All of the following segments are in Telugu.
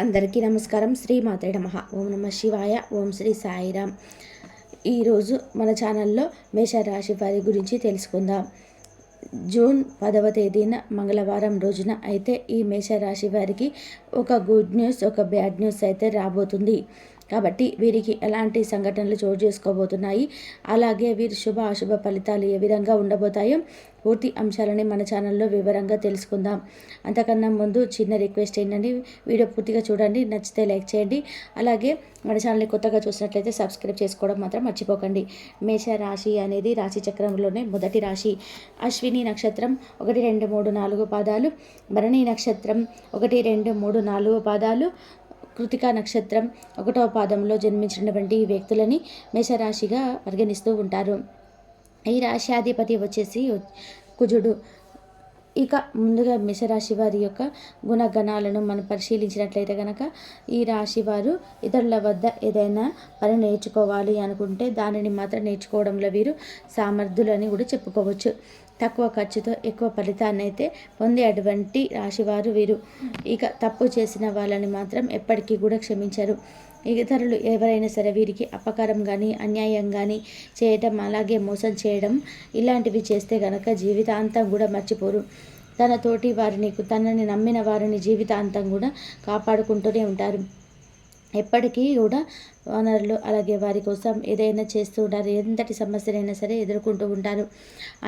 అందరికీ నమస్కారం. శ్రీమాత్రే నమః. ఓం నమ శివాయ. ఓం శ్రీ సాయిరామ్. ఈరోజు మన ఛానల్లో మేషరాశి వారి గురించి తెలుసుకుందాం. జూన్ 10వ తేదీన మంగళవారం రోజున అయితే ఈ మేషరాశి వారికి ఒక గుడ్ న్యూస్, ఒక బ్యాడ్ న్యూస్ అయితే రాబోతుంది. కాబట్టి వీరికి ఎలాంటి సంఘటనలు చోటు చేసుకోబోతున్నాయి, అలాగే వీరి శుభ అశుభ ఫలితాలు ఏ విధంగా ఉండబోతాయో పూర్తి అంశాలని మన ఛానల్లో వివరంగా తెలుసుకుందాం. అంతకన్నా ముందు చిన్న రిక్వెస్ట్ ఏంటండి, వీడియో పూర్తిగా చూడండి, నచ్చితే లైక్ చేయండి. అలాగే మన ఛానల్ని కొత్తగా చూసినట్లయితే సబ్స్క్రైబ్ చేసుకోవడం మాత్రం మర్చిపోకండి. మేష రాశి అనేది రాశి చక్రంలోనే మొదటి రాశి. అశ్విని నక్షత్రం 1, 2, 3, 4 పాదాలు, భరణి నక్షత్రం 1, 2, 3, 4 పాదాలు, కృతికా నక్షత్రం 1వ పాదంలో జన్మించినటువంటి వ్యక్తులని మేషరాశిగా పరిగణిస్తూ ఉంటారు. ఈ రాశ్యాధిపతి వచ్చేసి కుజుడు. ఇక ముందుగా మేషరాశి వారి యొక్క గుణగణాలను మనం పరిశీలించినట్లయితే కనుక ఈ రాశి వారు ఇతరుల వద్ద ఏదైనా పని నేర్చుకోవాలి అనుకుంటే దానిని మాత్రం నేర్చుకోవడంలో వీరు సామర్థ్యులని కూడా చెప్పుకోవచ్చు. తక్కువ ఖర్చుతో ఎక్కువ ఫలితాన్ని అయితే పొందేటువంటి రాశివారు వీరు. ఇక తప్పు చేసిన వాళ్ళని మాత్రం ఎప్పటికీ కూడా క్షమించరు. ఇతరులు ఎవరైనా సరే వీరికి అపకారం కానీ అన్యాయం కానీ చేయటం, అలాగే మోసం చేయడం ఇలాంటివి చేస్తే కనుక జీవితాంతం కూడా మర్చిపోరు. తనతోటి వారిని, తనని నమ్మిన వారిని జీవితాంతం కూడా కాపాడుకుంటూనే ఉంటారు. ఎప్పటికీ కూడా వనరులు అలాగే వారి కోసం ఏదైనా చేస్తూ ఉంటారు. ఎంతటి సమస్యనైనా సరే ఎదుర్కొంటూ ఉంటారు.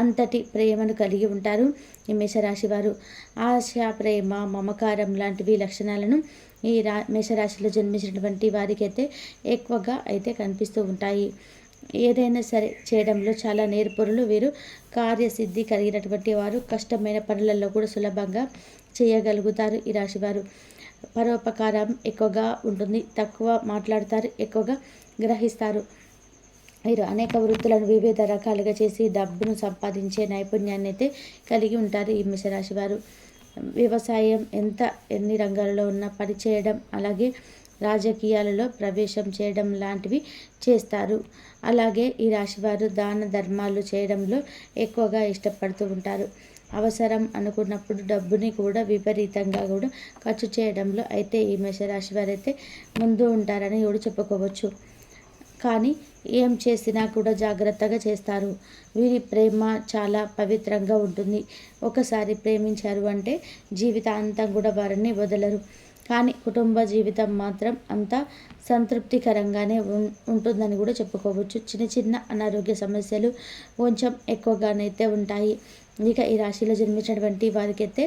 అంతటి ప్రేమను కలిగి ఉంటారు ఈ మేషరాశి వారు. ఆశ, ప్రేమ, మమకారం లాంటివి లక్షణాలను ఈ మేషరాశిలో జన్మించినటువంటి వారికి అయితే ఎక్కువగా అయితే కనిపిస్తూ ఉంటాయి. ఏదైనా సరే చేయడంలో చాలా నేర్పరులు వీరు. కార్యసిద్ధి కలిగినటువంటి వారు. కష్టమైన పనులలో కూడా సులభంగా చేయగలుగుతారు ఈ రాశివారు. పరోపకారం ఎక్కువగా ఉంటుంది. తక్కువ మాట్లాడతారు, ఎక్కువగా గ్రహిస్తారు. వీరు అనేక వృత్తులను వివిధ రకాలుగా చేసి డబ్బును సంపాదించే నైపుణ్యాన్ని అయితే కలిగి ఉంటారు ఈ మేషరాశి వారు. వ్యవసాయం ఎన్ని రంగాలలో ఉన్నా పనిచేయడం, అలాగే రాజకీయాలలో ప్రవేశం చేయడం లాంటివి చేస్తారు. అలాగే ఈ రాశివారు దాన ధర్మాలు చేయడంలో ఎక్కువగా ఇష్టపడుతూ ఉంటారు. అవసరం అనుకున్నప్పుడు డబ్బుని కూడా విపరీతంగా కూడా ఖర్చు చేయడంలో అయితే ఈ మేషరాశి వారైతే ముందు ఉంటారని కూడా చెప్పుకోవచ్చు. కానీ ఏం చేసినా కూడా జాగ్రత్తగా చేస్తారు. వీరి ప్రేమ చాలా పవిత్రంగా ఉంటుంది. ఒకసారి ప్రేమించారు అంటే జీవితాంతం కూడా వారిని వదలరు. కానీ కుటుంబ జీవితం మాత్రం అంత సంతృప్తికరంగానే ఉంటుందని కూడా చెప్పుకోవచ్చు. చిన్న చిన్న అనారోగ్య సమస్యలు కొంచెం ఎక్కువగానైతే ఉంటాయి. ఇక ఈ రాశిలో జన్మించినటువంటి వారికైతే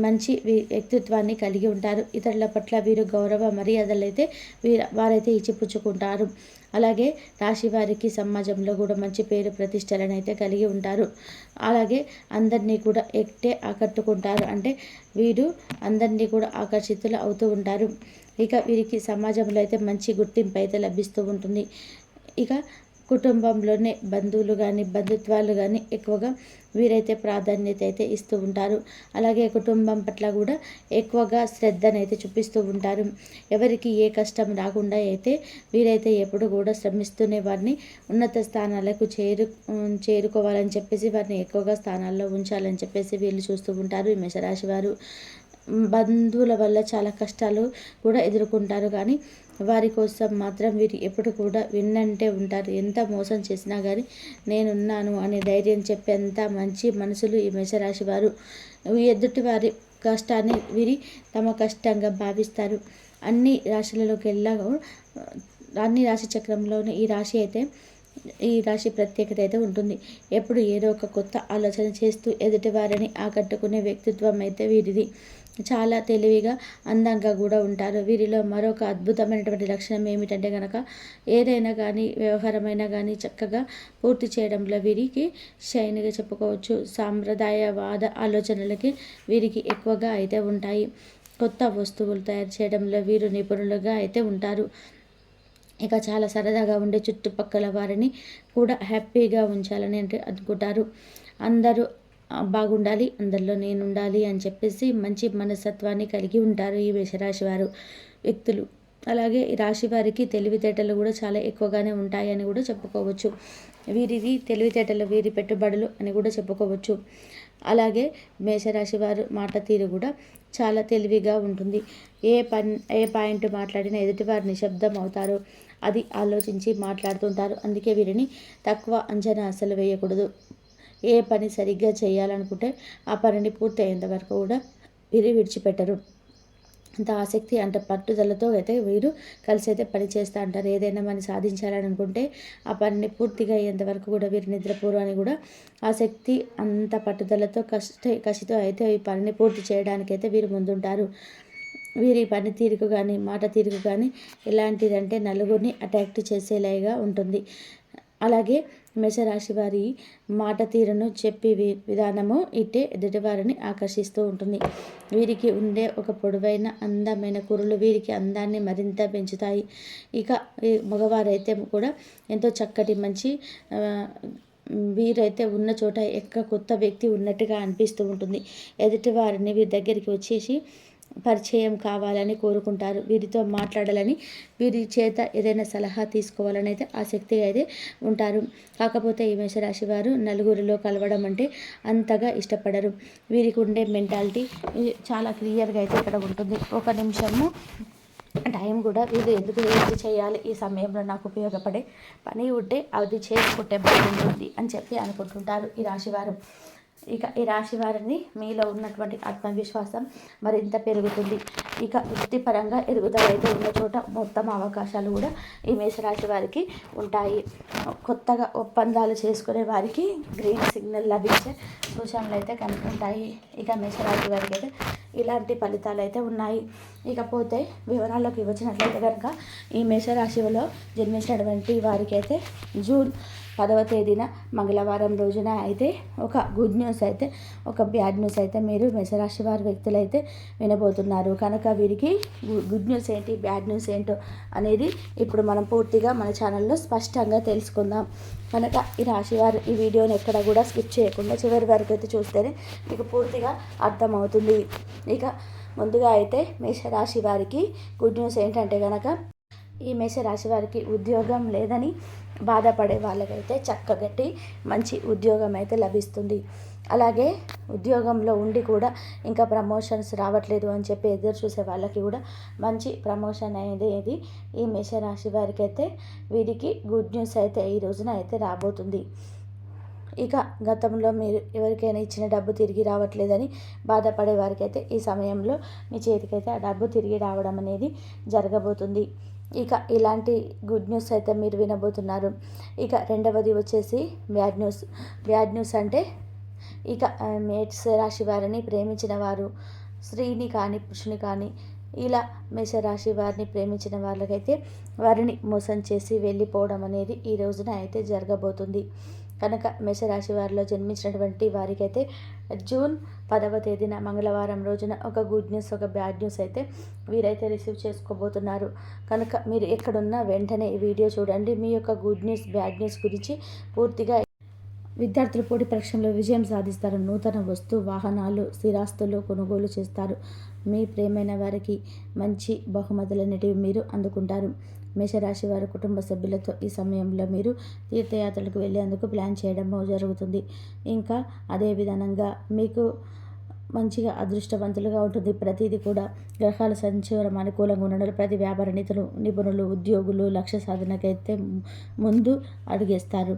మంచి వ్యక్తిత్వాన్ని కలిగి ఉంటారు. ఇతరుల పట్ల వీరు గౌరవ మర్యాదలు అయితే వారైతే ఇచ్చిపుచ్చుకుంటారు. అలాగే రాశి వారికి సమాజంలో కూడా మంచి పేరు ప్రతిష్టలను అయితే కలిగి ఉంటారు. అలాగే అందరినీ కూడా ఆకట్టుకుంటారు. అంటే వీరు అందరినీ కూడా ఆకర్షితులు అవుతూ ఉంటారు. ఇక వీరికి సమాజంలో అయితే మంచి గుర్తింపు అయితే లభిస్తూ ఉంటుంది. ఇక కుటుంబంలోనే బంధువులు కానీ బంధుత్వాలు కానీ ఎక్కువగా వీరైతే ప్రాధాన్యత అయితే ఇస్తూ ఉంటారు. అలాగే కుటుంబం పట్ల కూడా ఎక్కువగా శ్రద్ధనైతే చూపిస్తూ ఉంటారు. ఎవరికి ఏ కష్టం రాకుండా అయితే వీరైతే ఎప్పుడు కూడా శ్రమిస్తూనే వారిని ఉన్నత స్థానాలకు చేరుకోవాలని చెప్పేసి వారిని ఎక్కువగా స్థానాల్లో ఉంచాలని చెప్పేసి వీళ్ళు చూస్తూ ఉంటారు ఈ మేషరాశి వారు. బంధువుల వల్ల చాలా కష్టాలు కూడా ఎదుర్కొంటారు. కానీ వారి కోసం మాత్రం వీరు ఎప్పుడు కూడా విన్నంటే ఉంటారు. ఎంత మోసం చేసినా కానీ నేనున్నాను అనే ధైర్యం చెప్పేంత మంచి మనసులు ఈ మేషరాశి వారు. ఎదుటి వారి కష్టాన్ని వీరి తమ కష్టంగా భావిస్తారు. అన్ని రాశులలోకి అన్ని రాశి చక్రంలోనే ఈ రాశి ప్రత్యేకత అయితే ఉంటుంది. ఎప్పుడు ఏదో ఒక కొత్త ఆలోచన చేస్తూ ఎదుటి వారిని ఆకట్టుకునే వ్యక్తిత్వం అయితే వీరిది. చాలా తెలివిగా, అందంగా కూడా ఉంటారు. వీరిలో మరొక అద్భుతమైనటువంటి లక్షణం ఏమిటంటే కనుక ఏదైనా కానీ వ్యవహారమైనా కానీ చక్కగా పూర్తి చేయడంలో వీరికి షైన్గా చెప్పుకోవచ్చు. సాంప్రదాయవాద ఆలోచనలకి వీరికి ఎక్కువగా అయితే ఉంటాయి. కొత్త వస్తువులు తయారు చేయడంలో వీరు నిపుణులుగా అయితే ఉంటారు. ఇక చాలా సరదాగా ఉండే చుట్టుపక్కల వారిని కూడా హ్యాపీగా ఉంచాలని అనుకుంటారు. అందరూ బాగుండాలి, అందరిలో నేను ఉండాలి అని చెప్పేసి మంచి మనస్తత్వాన్ని కలిగి ఉంటారు ఈ మేషరాశి వారు వ్యక్తులు. అలాగే ఈ రాశి వారికి తెలివితేటలు కూడా చాలా ఎక్కువగానే ఉంటాయని కూడా చెప్పుకోవచ్చు. వీరిది తెలివితేటలు, వీరి పెట్టుబడులు అని కూడా చెప్పుకోవచ్చు. అలాగే మేషరాశి వారు మాట తీరు కూడా చాలా తెలివిగా ఉంటుంది. ఏ పాయింట్ మాట్లాడినా ఎదుటివారు నిశ్శబ్దం అవుతారు. అది ఆలోచించి మాట్లాడుతుంటారు. అందుకే వీరిని తక్కువ అంచనా అసలు వేయకూడదు. ఏ పని సరిగ్గా చేయాలనుకుంటే ఆ పనిని పూర్తి అయ్యేంత వరకు కూడా వీరు విడిచిపెట్టరు. అంత ఆసక్తి అంత పట్టుదలతో అయితే వీరు కలిసి అయితే పని చేస్తూ ఉంటారు. ఏదైనా మనం సాధించాలని అనుకుంటే ఆ పనిని పూర్తిగా అయ్యేంత వరకు కూడా వీరు నిద్రపోరు అని కూడా ఆసక్తి అంత పట్టుదలతో కసితో అయితే ఈ పనిని పూర్తి చేయడానికైతే వీరు ముందుంటారు. వీరి పనితీరుకు కానీ మాట తీరుకు కానీ ఎలాంటిదంటే నలుగురిని అట్రాక్ట్ చేసేలాగా ఉంటుంది. అలాగే మేషరాశి వారి మాట తీరును చెప్పే విధానము ఇట్టే ఎదుటివారిని ఆకర్షిస్తూ ఉంటుంది. వీరికి ఉండే ఒక పొడవైన అందమైన కురులు వీరికి అందాన్ని మరింత పెంచుతాయి. ఇక మగవారైతే కూడా ఎంతో చక్కటి మంచి వీరైతే ఉన్న చోట కొత్త వ్యక్తి ఉన్నట్టుగా అనిపిస్తూ ఉంటుంది. ఎదుటివారిని వీరి దగ్గరికి వచ్చేసి పరిచయం కావాలని కోరుకుంటారు. వీరితో మాట్లాడాలని, వీరి చేత ఏదైనా సలహా తీసుకోవాలని అయితే ఆసక్తిగా అయితే ఉంటారు. కాకపోతే ఈ మేషరాశి వారు నలుగురిలో కలవడం అంటే అంతగా ఇష్టపడరు. వీరికి ఉండే మెంటాలిటీ చాలా క్లియర్గా అయితే ఇక్కడ ఉంటుంది. ఒక నిమిషము టైం కూడా వీళ్ళు ఏది చేయాలి, ఈ సమయంలో నాకు ఉపయోగపడే పని ఉంటే అది చేసుకుంటే బాగుంటుంది అని చెప్పి అనుకుంటుంటారు ఈ రాశివారు. ఇక ఈ రాశి వారిని మీలో ఉన్నటువంటి ఆత్మవిశ్వాసం మరింత పెరుగుతుంది. ఇక వృత్తిపరంగా ఎదుగుదల అయితే ఉన్న చోట మొత్తం అవకాశాలు కూడా ఈ మేషరాశి వారికి ఉంటాయి. కొత్తగా ఒప్పందాలు చేసుకునే వారికి గ్రీన్ సిగ్నల్ లభించే సూచనలు అయితే కనుకుంటాయి. ఇక మేషరాశి వారికి అయితే ఇలాంటి ఫలితాలు అయితే ఉన్నాయి. ఇకపోతే వివరాల్లోకి వచ్చినట్లయితే కనుక ఈ మేషరాశిలో జన్మించినటువంటి వారికి అయితే జూన్ 10వ తేదీన మంగళవారం రోజున అయితే ఒక గుడ్ న్యూస్ అయితే ఒక బ్యాడ్ న్యూస్ అయితే మీరు మేషరాశి వారి వ్యక్తులు అయితే వినబోతున్నారు. కనుక వీరికి గుడ్ న్యూస్ ఏంటి, బ్యాడ్ న్యూస్ ఏంటో అనేది ఇప్పుడు మనం పూర్తిగా మన ఛానల్లో స్పష్టంగా తెలుసుకుందాం. కనుక ఈ రాశి వారు ఈ వీడియోని ఎక్కడ కూడా స్కిప్ చేయకుండా చివరి వరకు అయితే చూస్తేనే మీకు పూర్తిగా అర్థమవుతుంది. ఇక ముందుగా అయితే మేషరాశి వారికి గుడ్ న్యూస్ ఏంటంటే కనుక ఈ మేషరాశి వారికి ఉద్యోగం లేదని బాధపడే వాళ్ళకైతే చక్కగట్టి మంచి ఉద్యోగం అయితే లభిస్తుంది. అలాగే ఉద్యోగంలో ఉండి కూడా ఇంకా ప్రమోషన్స్ రావట్లేదు అని చెప్పి ఎదురు చూసే వాళ్ళకి కూడా మంచి ప్రమోషన్ అనేది ఈ మేషరాశి వారికి అయితే వీరికి గుడ్ న్యూస్ అయితే ఈ రోజున అయితే రాబోతుంది. ఇక గతంలో మీరు ఎవరికైనా ఇచ్చిన డబ్బు తిరిగి రావట్లేదని బాధపడే వారికి అయితే ఈ సమయంలో మీ చేతికైతే ఆ డబ్బు తిరిగి రావడం అనేది జరగబోతుంది. ఇక ఇలాంటి గుడ్ న్యూస్ అయితే మీరు వినబోతున్నారు. ఇక రెండవది వచ్చేసి బ్యాడ్ న్యూస్ అంటే ఇక మేషరాశి వారిని ప్రేమించిన వారు స్త్రీని కానీ పురుషుని కానీ ఇలా మేషరాశి వారిని ప్రేమించిన వాళ్ళకైతే వారిని మోసం చేసి వెళ్ళిపోవడం అనేది ఈ రోజున అయితే జరగబోతుంది. కనుక మేషరాశి వారిలో జన్మించినటువంటి వారికైతే జూన్ 10వ తేదీన మంగళవారం రోజున ఒక గుడ్ న్యూస్ ఒక బ్యాడ్ న్యూస్ అయితే వీరైతే రిసీవ్ చేసుకోబోతున్నారు. కనుక మీరు ఎక్కడున్నా వెంటనే ఈ వీడియో చూడండి. మీ యొక్క గుడ్ న్యూస్ బ్యాడ్ న్యూస్ గురించి పూర్తిగా విద్యార్థులు పోటీ పరీక్షల్లో విజయం సాధిస్తారు. నూతన వాహనాలు స్థిరాస్తులు కొనుగోలు చేస్తారు. మీ ప్రేమైన వారికి మంచి బహుమతులన్నిటివి మీరు అందుకుంటారు. మేషరాశి వారి కుటుంబ సభ్యులతో ఈ సమయంలో మీరు తీర్థయాత్రలకు వెళ్ళేందుకు ప్లాన్ చేయడం జరుగుతుంది. ఇంకా అదే విధంగా మీకు మంచిగా అదృష్టవంతులుగా ఉంటుంది. ప్రతిదీ కూడా గ్రహాల సంచారం అనుకూలంగా ఉండడం ప్రతి వ్యాపార నిపుణులు ఉద్యోగులు లక్ష్య సాధనకైతే ముందు అడుగేస్తారు.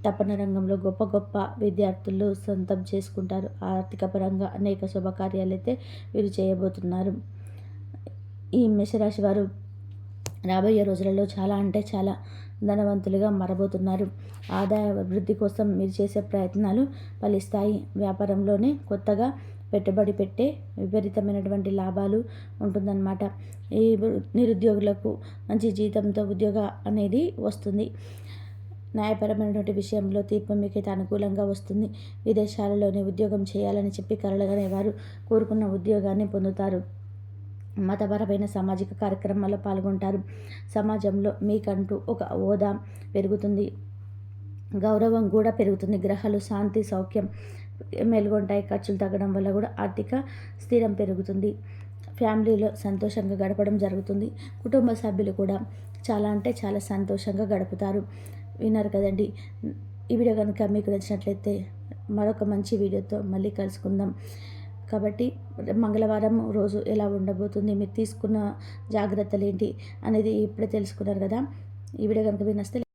తపన రంగంలో గొప్ప విద్యార్థులు సొంతం చేసుకుంటారు. ఆర్థిక పరంగా అనేక శుభకార్యాలు అయితే వీరు చేయబోతున్నారు. ఈ మేషరాశి వారు రాబోయే రోజులలో చాలా అంటే చాలా ధనవంతులుగా మారబోతున్నారు. ఆదాయ అభివృద్ధి కోసం మీరు చేసే ప్రయత్నాలు ఫలిస్తాయి. వ్యాపారంలోనే కొత్తగా పెట్టుబడి పెట్టే విపరీతమైనటువంటి లాభాలు ఉంటుందన్నమాట. ఈ నిరుద్యోగులకు మంచి జీతంతో ఉద్యోగ అనేది వస్తుంది. న్యాయపరమైనటువంటి విషయంలో తీర్పు మీకైతే అనుకూలంగా వస్తుంది. విదేశాలలోనే ఉద్యోగం చేయాలని చెప్పి కలలుగానే వారు కోరుకున్న ఉద్యోగాన్ని పొందుతారు. మతపరమైన సామాజిక కార్యక్రమాల్లో పాల్గొంటారు. సమాజంలో మీకంటూ ఒక హోదా పెరుగుతుంది. గౌరవం కూడా పెరుగుతుంది. గ్రహాలు శాంతి సౌఖ్యం మెలుగొంటాయి. ఖర్చులు తగ్గడం వల్ల కూడా ఆర్థిక స్థిరం పెరుగుతుంది. ఫ్యామిలీలో సంతోషంగా గడపడం జరుగుతుంది. కుటుంబ సభ్యులు కూడా చాలా అంటే చాలా సంతోషంగా గడుపుతారు. విన్నారు కదండి. ఈ వీడియో కనుక మీకు నచ్చినట్లయితే మరొక మంచి వీడియోతో మళ్ళీ కలుసుకుందాం. కాబట్టి మంగళవారం రోజు ఎలా ఉండబోతుంది, మీరు తీసుకున్న జాగ్రత్తలు ఏంటి అనేది ఇప్పుడే తెలుసుకున్నారు కదా. ఈ వీడియో కనుక మీరు నచ్చితే